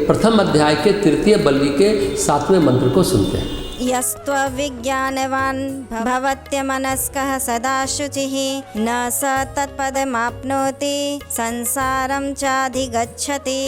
प्रथम अध्याय के तृतीय बल्ली के 7वें मंत्र को सुनते हैं। यस्त्वविज्ञानवान् भवत्यमनस्कः सदा शुचिः न स तत्पदमाप्नोति संसारं चाधिगच्छति।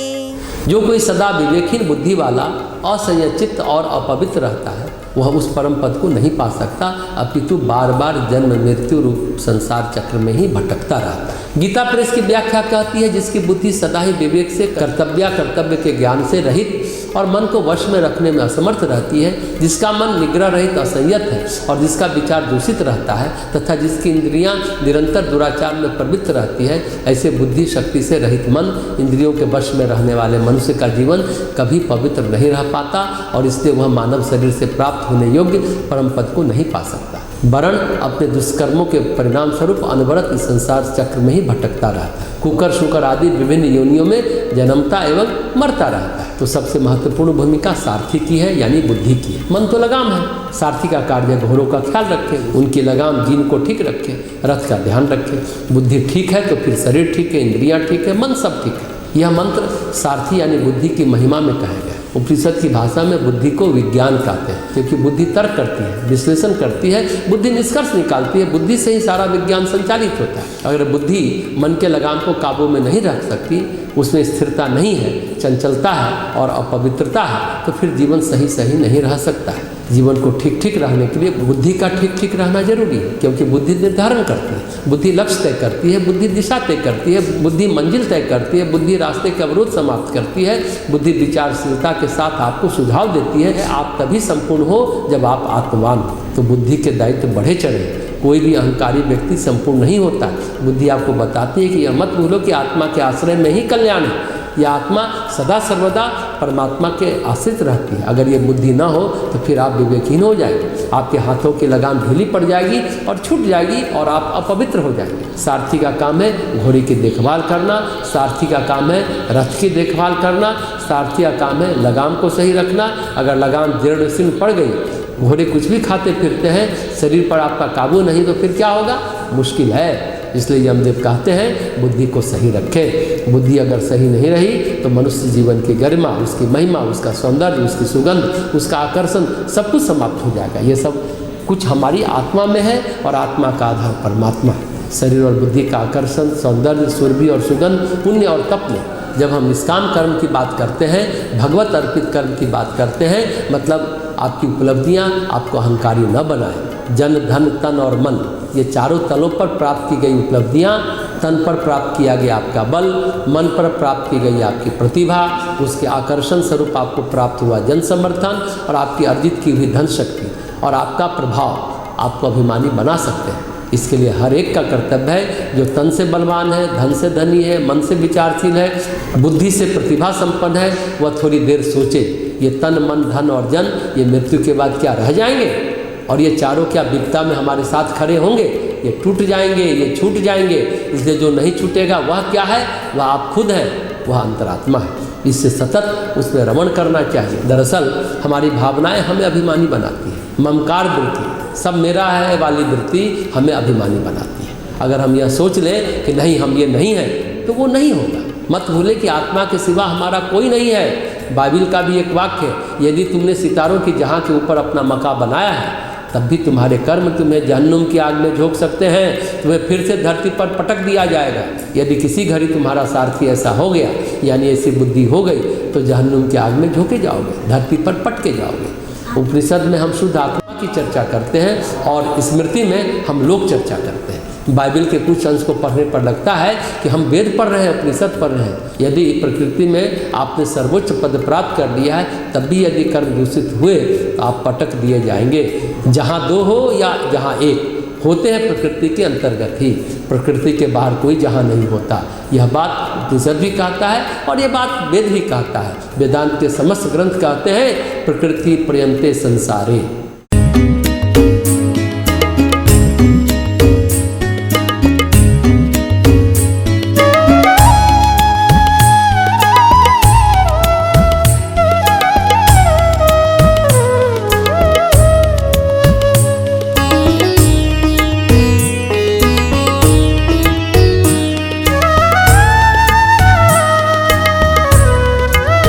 जो कोई सदा विवेकहीन बुद्धि वाला, असंयचित और अपवित्र रहता है, वह उस परम पद को नहीं पा सकता, अपितु बार बार जन्म मृत्यु रूप संसार चक्र में ही भटकता रहता है। गीता प्रेस की व्याख्या कहती है, जिसकी बुद्धि सदा ही विवेक से कर्तव्य के ज्ञान से रहित और मन को वश में रखने में असमर्थ रहती है, जिसका मन निग्रह रहित असंयत है और जिसका विचार दूषित रहता है तथा जिसकी इंद्रियां निरंतर दुराचार में प्रवृत्त रहती है, ऐसे बुद्धि शक्ति से रहित मन, इंद्रियों के वश में रहने वाले मनुष्य का जीवन कभी पवित्र नहीं रह पाता और इसलिए वह मानव शरीर से प्राप्त होने योग्य परम पद को नहीं पा सकता, वरन अपने दुष्कर्मों के परिणाम स्वरूप अनवरत इस संसार चक्र में ही भटकता रहता है, कुकर शुकर आदि विभिन्न योनियों में जन्मता एवं मरता रहता है। तो सबसे महत्वपूर्ण भूमिका सारथी की है, यानी बुद्धि की है। मन तो लगाम है, सारथी का कार्य घोड़ों का ख्याल रखे, उनकी लगाम जीन को ठीक रखे, रथ का ध्यान रखे। बुद्धि ठीक है तो फिर शरीर ठीक है, इंद्रियां ठीक है, मन सब ठीक है। यह मंत्र सारथी यानी बुद्धि की महिमा में कहा गया। उपनिषद की भाषा में बुद्धि को विज्ञान कहते हैं, क्योंकि बुद्धि तर्क करती है, विश्लेषण करती है, बुद्धि निष्कर्ष निकालती है। बुद्धि से ही सारा विज्ञान संचालित होता है। अगर बुद्धि मन के लगाम को काबू में नहीं रख सकती, उसमें स्थिरता नहीं है, चंचलता है और अपवित्रता है, तो फिर जीवन सही सही नहीं रह सकता है। जीवन को ठीक ठीक रहने के लिए बुद्धि का ठीक ठीक रहना जरूरी है, क्योंकि बुद्धि निर्धारण करती है, बुद्धि लक्ष्य तय करती है, बुद्धि दिशा तय करती है, बुद्धि मंजिल तय करती है, बुद्धि रास्ते के अवरोध समाप्त करती है, बुद्धि विचारशीलता के साथ आपको सुझाव देती है। आप तभी संपूर्ण हो जब आप आत्मवान हो। तो बुद्धि के दायित्व बढ़े चढ़े। कोई भी अहंकारी व्यक्ति संपूर्ण नहीं होता। बुद्धि आपको बताती है कि यह मत भूलो कि आत्मा के आश्रय में ही कल्याण है। यह आत्मा सदा सर्वदा परमात्मा के आश्रित रहती है। अगर ये बुद्धि ना हो तो फिर आप विवेकहीन हो जाएंगे, आपके हाथों की लगाम ढीली पड़ जाएगी और छूट जाएगी और आप अपवित्र हो जाएंगे। सारथी का काम है घोड़ी की देखभाल करना, सारथी का काम है रथ की देखभाल करना, सारथी का काम है लगाम को सही रखना। अगर लगाम जीर्ण शीर्ण पड़ गई, घोड़े कुछ भी खाते फिरते हैं, शरीर पर आपका काबू नहीं, तो फिर क्या होगा? मुश्किल है। इसलिए यमदेव कहते हैं बुद्धि को सही रखें। बुद्धि अगर सही नहीं रही तो मनुष्य जीवन की गरिमा, उसकी महिमा, उसका सौंदर्य, उसकी सुगंध, उसका आकर्षण सब कुछ समाप्त हो जाएगा। ये सब कुछ हमारी आत्मा में है और आत्मा का आधार परमात्मा है। शरीर और बुद्धि का आकर्षण, सौंदर्य, सुरभि और सुगंध पुण्य और तप में। जब हम निष्काम कर्म की बात करते हैं, भगवत अर्पित कर्म की बात करते हैं, मतलब आपकी उपलब्धियां आपको अहंकारी न बनाए। जन, धन, तन और मन, ये चारों तलों पर प्राप्त की गई उपलब्धियां, तन पर प्राप्त किया गया आपका बल, मन पर प्राप्त की गई आपकी प्रतिभा, उसके आकर्षण स्वरूप आपको प्राप्त हुआ जन समर्थन और आपकी अर्जित की हुई धन शक्ति और आपका प्रभाव आपको अभिमानी बना सकते हैं। इसके लिए हर एक का कर्तव्य है, जो तन से बलवान है, धन से धनी है, मन से विचारशील है, बुद्धि से प्रतिभा संपन्न है, वह थोड़ी देर सोचे, ये तन, मन, धन और जन, ये मृत्यु के बाद क्या रह जाएंगे? और ये चारों क्या विपदा में हमारे साथ खड़े होंगे? ये टूट जाएंगे, ये छूट जाएंगे। इसलिए जो नहीं छूटेगा वह क्या है? वह आप खुद हैं, वह अंतरात्मा है। इससे सतत उसमें रमण करना चाहिए। दरअसल हमारी भावनाएं हमें अभिमानी बनाती हैं। ममकार वृत्ति, सब मेरा है वाली वृत्ति हमें अभिमानी बनाती है। अगर हम यह सोच लें कि नहीं, हम ये नहीं हैं, तो वो नहीं होगा। मत भूले कि आत्मा के सिवा हमारा कोई नहीं है। बाइबिल का भी एक वाक्य है, यदि तुमने सितारों की जहाँ के ऊपर अपना मका बनाया है, तब भी तुम्हारे कर्म तुम्हें जहन्नुम की आग में झोंक सकते हैं, तुम्हें फिर से धरती पर पटक दिया जाएगा। यदि किसी घड़ी तुम्हारा सारथी ऐसा हो गया, यानी ऐसी बुद्धि हो गई, तो जहन्नुम की आग में झोंके जाओगे, धरती पर पटके जाओगे। उपनिषद में हम शुद्ध आत्मा की चर्चा करते हैं और स्मृति में हम लोक चर्चा करते हैं। बाइबिल के कुछ अंश को पढ़ने पर लगता है कि हम वेद पढ़ रहे हैं, उपनिषद पढ़ रहे हैं। यदि प्रकृति में आपने सर्वोच्च पद प्राप्त कर लिया है, तब भी यदि कर्म दूषित हुए तो आप पटक दिए जाएंगे। जहाँ दो हो या जहाँ एक, होते हैं प्रकृति के अंतर्गत ही, प्रकृति के बाहर कोई जहाँ नहीं होता। यह बात उपनिषद भी कहता है और यह बात वेद भी कहता है। वेदांत के समस्त ग्रंथ कहते हैं प्रकृति पर्यंते संसारे।